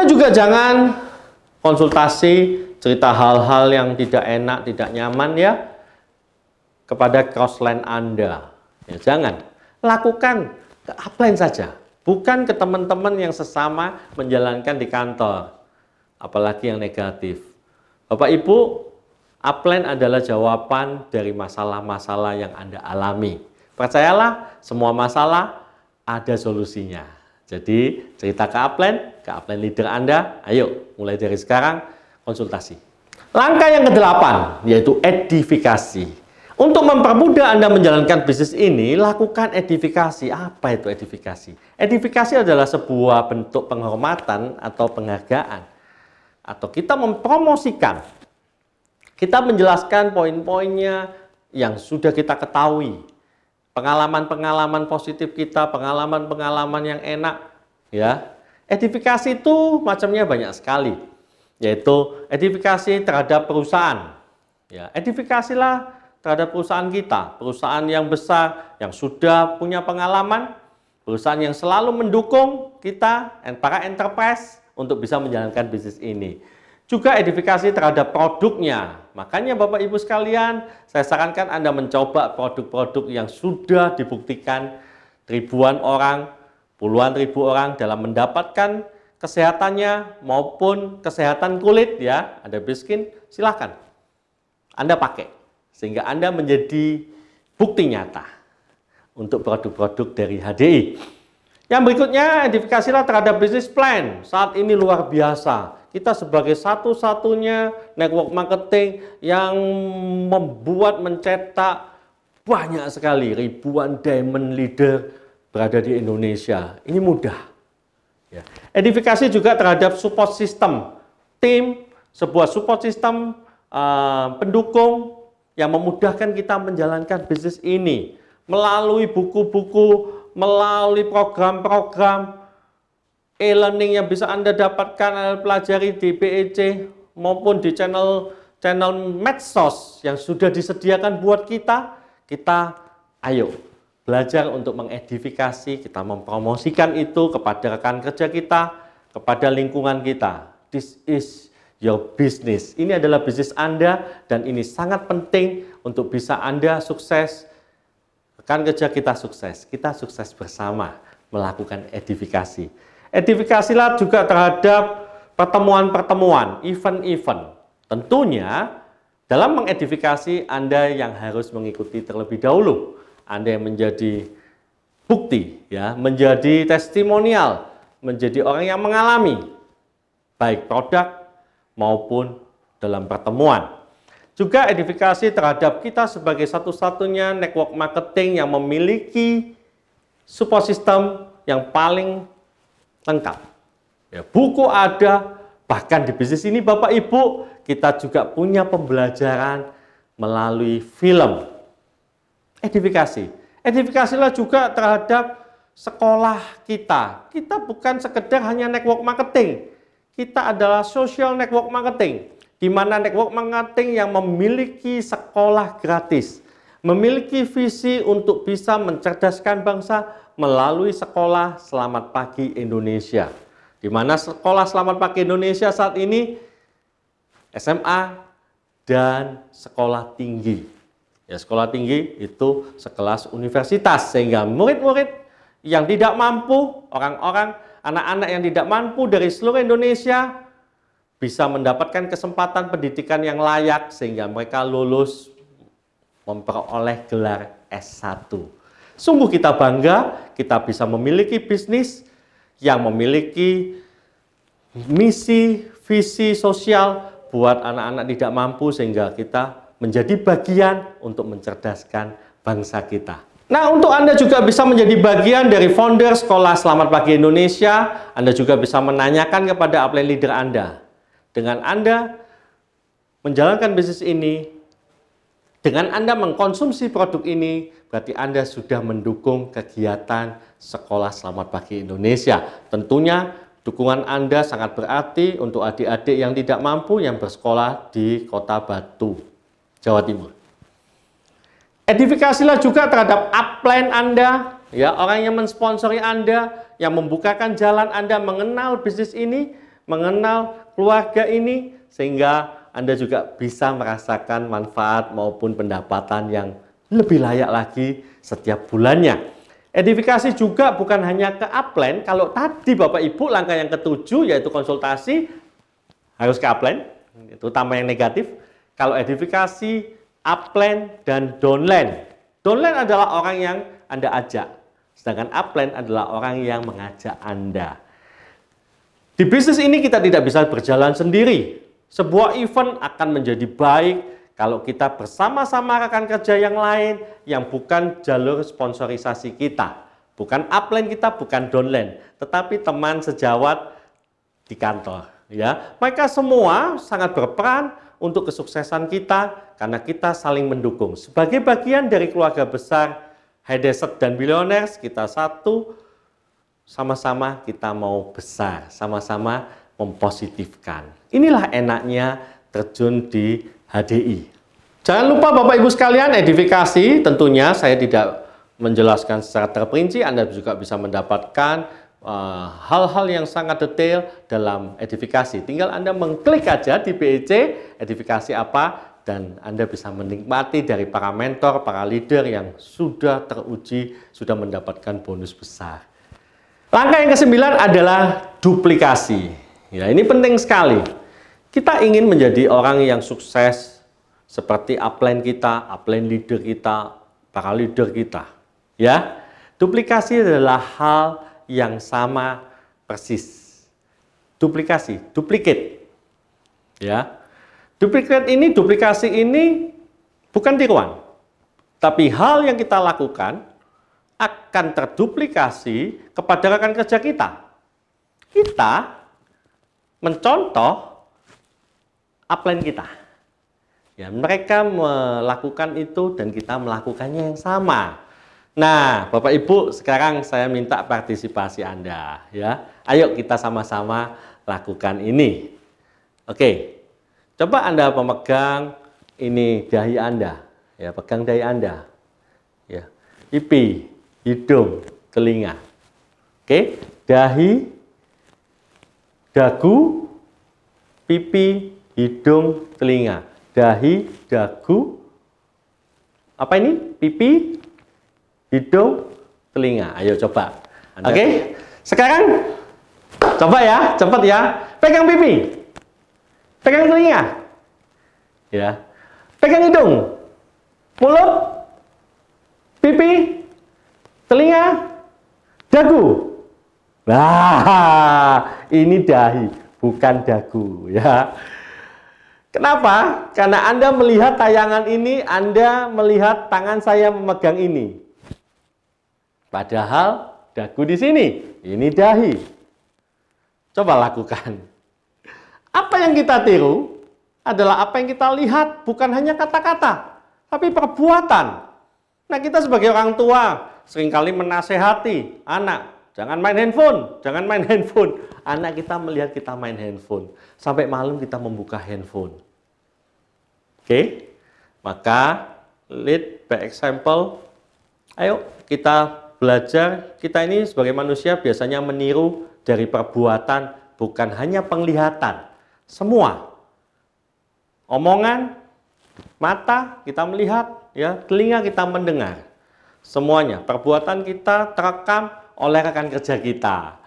Anda juga jangan konsultasi, cerita hal-hal yang tidak enak, tidak nyaman ya kepada crossline Anda. Ya, jangan. Lakukan ke upline saja, bukan ke teman-teman yang sesama menjalankan di kantor. Apalagi yang negatif. Bapak Ibu, upline adalah jawaban dari masalah-masalah yang Anda alami. Percayalah, semua masalah ada solusinya. Jadi, cerita ke upline leader Anda, ayo mulai dari sekarang konsultasi. Langkah yang ke-8 yaitu edifikasi. Untuk mempermudah Anda menjalankan bisnis ini, lakukan edifikasi. Apa itu edifikasi? Edifikasi adalah sebuah bentuk penghormatan atau penghargaan. Atau kita mempromosikan. Kita menjelaskan poin-poinnya yang sudah kita ketahui. Pengalaman-pengalaman positif kita, pengalaman-pengalaman yang enak. Ya, edifikasi itu macamnya banyak sekali. Yaitu edifikasi terhadap perusahaan. Ya, edifikasilah terhadap perusahaan kita, perusahaan yang besar, yang sudah punya pengalaman, perusahaan yang selalu mendukung kita, para enterprise, untuk bisa menjalankan bisnis ini. Juga edifikasi terhadap produknya. Makanya Bapak Ibu sekalian, saya sarankan Anda mencoba produk-produk yang sudah dibuktikan ribuan orang, puluhan ribu orang dalam mendapatkan kesehatannya maupun kesehatan kulit ya, ada skin, silakan Anda pakai. Sehingga Anda menjadi bukti nyata untuk produk-produk dari HDI. Yang berikutnya, edifikasilah terhadap bisnis plan. Saat ini luar biasa. Kita sebagai satu-satunya network marketing yang mencetak banyak sekali ribuan diamond leader berada di Indonesia. Ini mudah. Ya. Edifikasi juga terhadap support system. Tim, sebuah support system pendukung yang memudahkan kita menjalankan bisnis ini melalui buku-buku, melalui program-program e-learning yang bisa Anda dapatkan, Anda pelajari di PEC maupun di channel medsos yang sudah disediakan buat kita. Kita ayo belajar untuk mengedifikasi, kita mempromosikan itu kepada rekan kerja kita, kepada lingkungan kita. This is your business. Ini adalah bisnis Anda dan ini sangat penting untuk bisa Anda sukses. Rekan kerja kita sukses bersama melakukan edifikasi. Edifikasilah juga terhadap pertemuan-pertemuan, event-event. Tentunya dalam mengedifikasi Anda yang harus mengikuti terlebih dahulu. Anda yang menjadi bukti, ya, menjadi testimonial, menjadi orang yang mengalami baik produk maupun dalam pertemuan. Juga edifikasi terhadap kita sebagai satu-satunya network marketing yang memiliki support system yang paling lengkap. Ya, buku ada, bahkan di bisnis ini Bapak Ibu, kita juga punya pembelajaran melalui film. Edifikasi. Edifikasilah juga terhadap sekolah kita. Kita bukan sekedar hanya network marketing. Kita adalah social network marketing, di mana network marketing yang memiliki sekolah gratis, memiliki visi untuk bisa mencerdaskan bangsa melalui sekolah Selamat Pagi Indonesia. Di mana sekolah Selamat Pagi Indonesia saat ini SMA dan sekolah tinggi. Ya, sekolah tinggi itu sekelas universitas, sehingga murid-murid yang tidak mampu, orang-orang anak-anak yang tidak mampu dari seluruh Indonesia bisa mendapatkan kesempatan pendidikan yang layak sehingga mereka lulus memperoleh gelar S1. Sungguh kita bangga kita bisa memiliki bisnis yang memiliki misi, visi sosial buat anak-anak tidak mampu sehingga kita menjadi bagian untuk mencerdaskan bangsa kita. Nah, untuk Anda juga bisa menjadi bagian dari founder Sekolah Selamat Pagi Indonesia, Anda juga bisa menanyakan kepada upline leader Anda. Dengan Anda menjalankan bisnis ini, dengan Anda mengkonsumsi produk ini, berarti Anda sudah mendukung kegiatan Sekolah Selamat Pagi Indonesia. Tentunya dukungan Anda sangat berarti untuk adik-adik yang tidak mampu yang bersekolah di Kota Batu, Jawa Timur. Edifikasilah juga terhadap upline Anda, ya, orang yang mensponsori Anda, yang membukakan jalan Anda mengenal bisnis ini, mengenal keluarga ini, sehingga Anda juga bisa merasakan manfaat maupun pendapatan yang lebih layak lagi setiap bulannya. Edifikasi juga bukan hanya ke upline. Kalau tadi Bapak Ibu langkah yang ketujuh yaitu konsultasi harus ke upline, itu utama yang negatif. Kalau edifikasi, upline dan downline. Downline adalah orang yang Anda ajak, sedangkan upline adalah orang yang mengajak Anda. Di bisnis ini kita tidak bisa berjalan sendiri. Sebuah event akan menjadi baik kalau kita bersama-sama rekan kerja yang lain yang bukan jalur sponsorisasi kita. Bukan upline kita, bukan downline, tetapi teman sejawat di kantor. Ya, mereka semua sangat berperan untuk kesuksesan kita karena kita saling mendukung. Sebagai bagian dari keluarga besar Hedeset dan Billionaires, kita satu, sama-sama kita mau besar, sama-sama mempositifkan. Inilah enaknya terjun di HDI. Jangan lupa Bapak Ibu sekalian, edifikasi tentunya saya tidak menjelaskan secara terperinci. Anda juga bisa mendapatkan hal-hal yang sangat detail dalam edifikasi. Tinggal Anda mengklik aja di BEC, edifikasi apa, dan Anda bisa menikmati dari para mentor, para leader yang sudah teruji, sudah mendapatkan bonus besar. Langkah yang ke-9 adalah duplikasi. Ya, ini penting sekali. Kita ingin menjadi orang yang sukses seperti upline kita, upline leader kita, para leader kita. Ya, duplikasi adalah hal yang sama persis. Duplikasi, duplicate. Ya, duplikasi ini bukan tiruan, tapi hal yang kita lakukan akan terduplikasi kepada rekan kerja kita. Kita mencontoh upline kita. Ya, mereka melakukan itu dan kita melakukannya yang sama. Nah, Bapak Ibu, sekarang saya minta partisipasi Anda, ya. Ayo kita sama-sama lakukan ini. Oke. Coba Anda pemegang ini dahi Anda, ya, pegang dahi Anda. Ya. Pipi, hidung, telinga. Oke, dahi, dagu, pipi, hidung, telinga. Dahi, dagu, apa ini? Pipi, hidung, telinga. Ayo coba. Oke. Sekarang coba ya, cepat ya. Pegang pipi. Pegang telinga. Ya. Pegang hidung. Mulut, pipi, telinga, dagu. Nah, ini dahi, bukan dagu, ya. Kenapa? Karena Anda melihat tayangan ini, Anda melihat tangan saya memegang ini. Padahal dagu di sini, ini dahi. Coba lakukan. Apa yang kita tiru adalah apa yang kita lihat, bukan hanya kata-kata, tapi perbuatan. Nah, kita sebagai orang tua seringkali menasehati anak, jangan main handphone, jangan main handphone. Anak kita melihat kita main handphone, sampai malam kita membuka handphone. Oke, maka lead by example. Ayo kita belajar. Kita ini sebagai manusia biasanya meniru dari perbuatan, bukan hanya penglihatan. Semua omongan, mata kita melihat, ya, telinga kita mendengar. Semuanya perbuatan kita terekam oleh rekan kerja kita.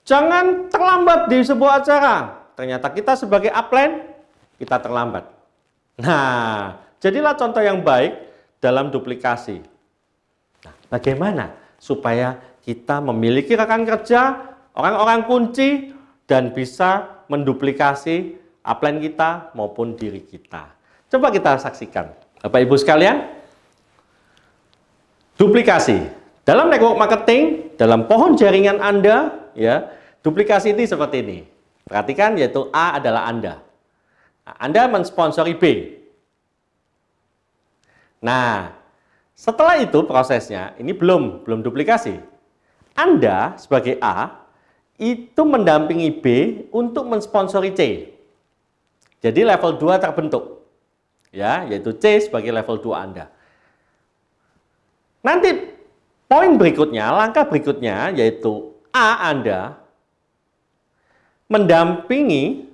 Jangan terlambat di sebuah acara. Ternyata kita sebagai upline kita terlambat. Nah, jadilah contoh yang baik dalam duplikasi. Nah, bagaimana supaya kita memiliki rekan kerja, orang-orang kunci, dan bisa menduplikasi upline kita maupun diri kita. Coba kita saksikan. Bapak Ibu sekalian, duplikasi. Dalam network marketing, dalam pohon jaringan Anda, ya, duplikasi ini seperti ini. Perhatikan, yaitu A adalah Anda. Anda mensponsori B. Nah, setelah itu prosesnya, ini belum duplikasi. Anda sebagai A itu mendampingi B untuk mensponsori C. Jadi level 2 terbentuk. Ya, yaitu C sebagai level 2 Anda. Nanti poin berikutnya, langkah berikutnya yaitu A Anda mendampingi,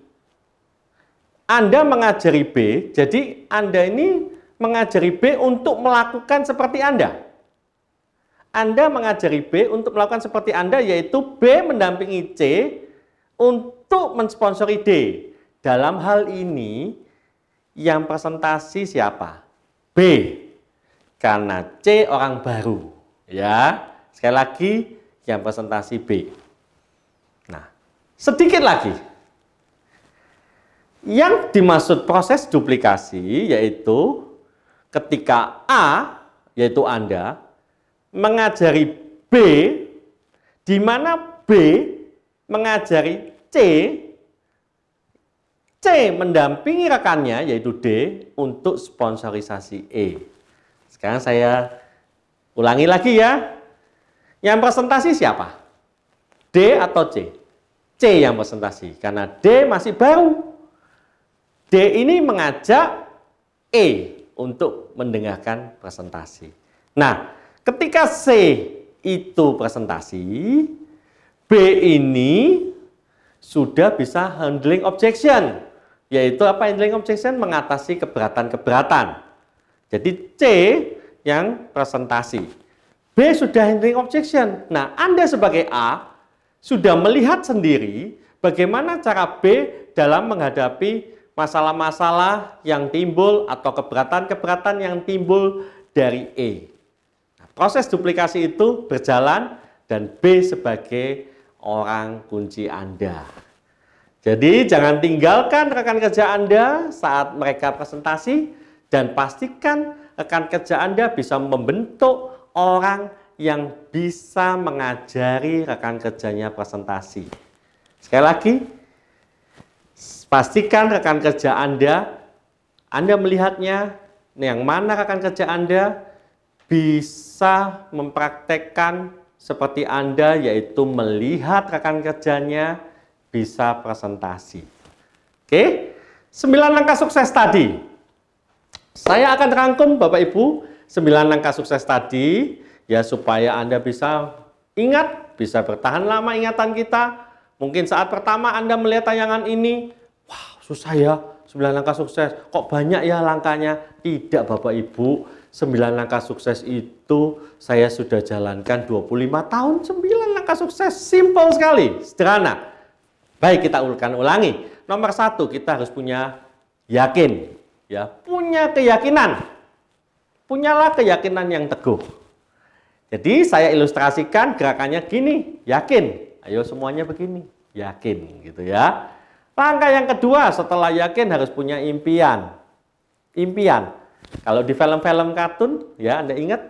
Anda mengajari B, jadi Anda ini mengajari B untuk melakukan seperti Anda. Anda mengajari B untuk melakukan seperti Anda, yaitu B mendampingi C untuk mensponsori D. Dalam hal ini, yang presentasi siapa? B. Karena C orang baru. Ya, sekali lagi, yang presentasi B. Nah, sedikit lagi. Yang dimaksud proses duplikasi yaitu ketika A, yaitu Anda, mengajari B, di mana B mengajari C, C mendampingi rekannya, yaitu D, untuk sponsorisasi E. Sekarang saya ulangi lagi ya. Yang presentasi siapa? D atau C? C yang presentasi, karena D masih baru. D ini mengajak E untuk mendengarkan presentasi. Nah, ketika C itu presentasi, B ini sudah bisa handling objection. Yaitu apa handling objection? Mengatasi keberatan-keberatan. Jadi C yang presentasi. B sudah handling objection. Nah, Anda sebagai A sudah melihat sendiri bagaimana cara B dalam menghadapi masalah-masalah yang timbul atau keberatan-keberatan yang timbul dari E. Nah, proses duplikasi itu berjalan dan B sebagai orang kunci Anda. Jadi jangan tinggalkan rekan kerja Anda saat mereka presentasi dan pastikan rekan kerja Anda bisa membentuk orang yang bisa mengajari rekan kerjanya presentasi. Sekali lagi, pastikan rekan kerja Anda melihatnya, yang mana rekan kerja Anda bisa mempraktekkan seperti Anda, yaitu melihat rekan kerjanya bisa presentasi. Oke, 9 langkah sukses tadi. Saya akan rangkum Bapak Ibu 9 langkah sukses tadi ya supaya Anda bisa ingat, bisa bertahan lama ingatan kita. Mungkin saat pertama Anda melihat tayangan ini, wah susah ya 9 langkah sukses, kok banyak ya langkahnya. Tidak Bapak Ibu, 9 langkah sukses itu saya sudah jalankan 25 tahun, 9 langkah sukses, simple sekali, sederhana. Baik, kita ulangi. Nomor 1, kita harus punya yakin, ya, punya keyakinan. Punyalah keyakinan yang teguh. Jadi saya ilustrasikan gerakannya gini, yakin. Ayo semuanya begini, yakin gitu ya. Langkah yang kedua setelah yakin harus punya impian. Impian. Kalau di film-film kartun ya Anda ingat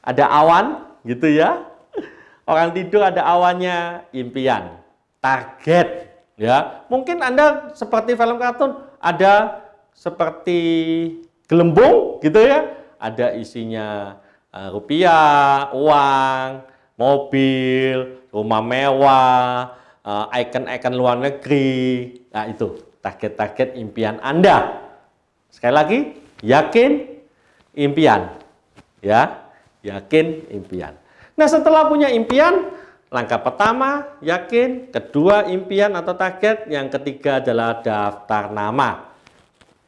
ada awan gitu ya. Orang tidur ada awannya, impian, target ya. Mungkin Anda seperti film kartun ada seperti gelembung gitu ya. Ada isinya rupiah, uang, mobil, rumah mewah, ikon-ikon luar negeri. Nah, itu target-target impian Anda. Sekali lagi, yakin, impian. Ya, yakin, impian. Nah, setelah punya impian, langkah pertama yakin, kedua impian atau target, yang ketiga adalah daftar nama.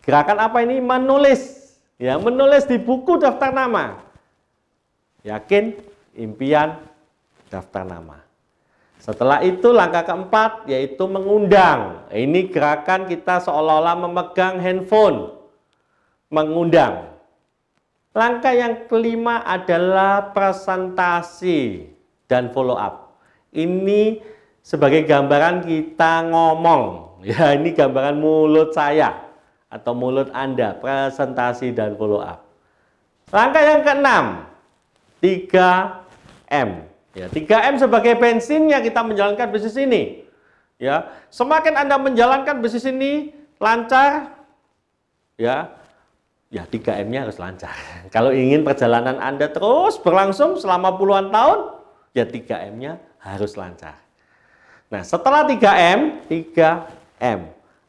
Gerakan apa ini? Menulis. Ya, menulis di buku daftar nama. Yakin, impian, daftar nama. Setelah itu langkah keempat yaitu mengundang. Ini gerakan kita seolah-olah memegang handphone. Mengundang. Langkah yang kelima adalah presentasi dan follow up. Ini sebagai gambaran kita ngomong. Ya, ini gambaran mulut saya atau mulut Anda, presentasi dan follow up. Langkah yang keenam, 3M. Ya, 3M sebagai bensinnya kita menjalankan bisnis ini. Ya, semakin Anda menjalankan bisnis ini lancar, ya 3M-nya harus lancar. Kalau ingin perjalanan Anda terus berlangsung selama puluhan tahun, ya 3M-nya harus lancar. Nah, setelah 3M.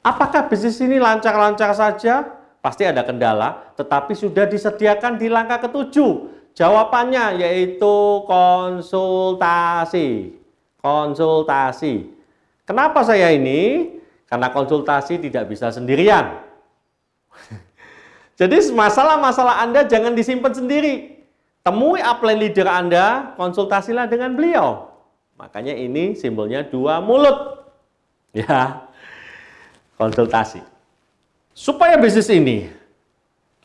Apakah bisnis ini lancar-lancar saja? Pasti ada kendala, tetapi sudah disediakan di langkah ketujuh. Jawabannya yaitu konsultasi. Konsultasi. Kenapa saya ini? Karena konsultasi tidak bisa sendirian. Jadi masalah-masalah Anda jangan disimpan sendiri. Temui upline leader Anda, konsultasilah dengan beliau. Makanya ini simbolnya 2 mulut. Ya, konsultasi. Supaya bisnis ini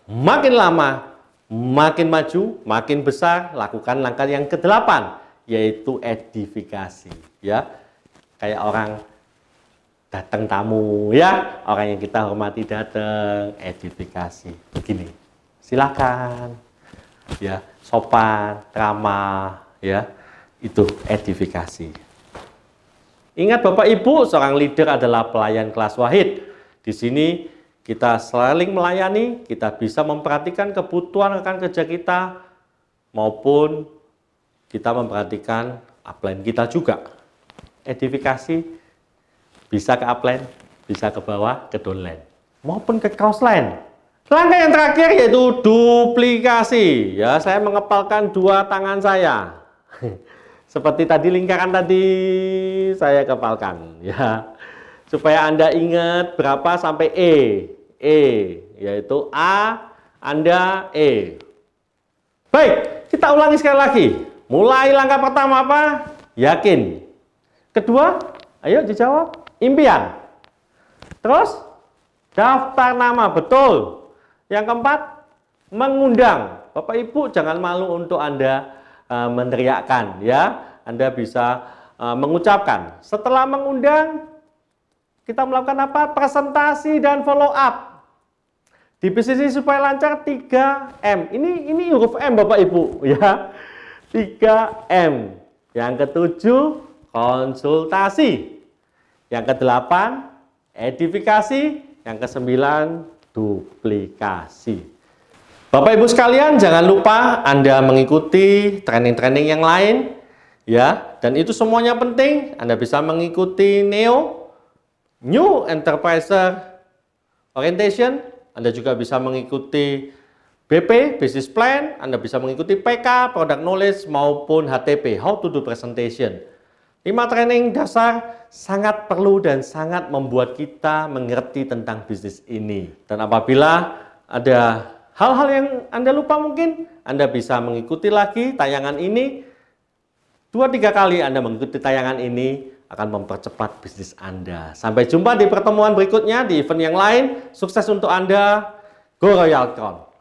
makin lama, makin maju, makin besar, lakukan langkah yang ke-8, yaitu edifikasi. Ya, kayak orang datang tamu, ya, orang yang kita hormati datang, edifikasi. Begini, silakan, ya, sopan, ramah, ya, itu edifikasi. Ingat Bapak Ibu, seorang leader adalah pelayan kelas wahid. Di sini kita saling melayani, kita bisa memperhatikan kebutuhan rekan kerja kita, maupun kita memperhatikan upline kita juga. Edifikasi bisa ke upline, bisa ke bawah, ke downline, maupun ke crossline. Langkah yang terakhir yaitu duplikasi. Ya, saya mengepalkan 2 tangan saya. Seperti tadi lingkaran tadi saya kepalkan, ya. Supaya Anda ingat berapa sampai E, yaitu A, Anda E. Baik, kita ulangi sekali lagi. Mulai langkah pertama apa? Yakin. Kedua, ayo dijawab. Impian. Terus, daftar nama, betul. Yang keempat, mengundang. Bapak Ibu jangan malu untuk Anda meneriakkan, ya. Anda bisa mengucapkan. Setelah mengundang, kita melakukan apa? Presentasi dan follow up. Di bisnis ini supaya lancar 3M. Ini huruf M Bapak Ibu, ya. 3M. Yang ke-7, konsultasi. Yang ke-8, edifikasi. Yang ke-9, duplikasi. Bapak Ibu sekalian, jangan lupa Anda mengikuti training-training yang lain, ya. Dan itu semuanya penting. Anda bisa mengikuti NEO, New Enterprise Orientation. Anda juga bisa mengikuti BP, Business Plan. Anda bisa mengikuti PK, Product Knowledge, maupun HTP, How to do Presentation. 5 training dasar sangat perlu dan sangat membuat kita mengerti tentang bisnis ini. Dan apabila ada hal-hal yang Anda lupa mungkin, Anda bisa mengikuti lagi tayangan ini. 2-3 kali Anda mengikuti tayangan ini akan mempercepat bisnis Anda. Sampai jumpa di pertemuan berikutnya, di event yang lain. Sukses untuk Anda. Go Royaltron!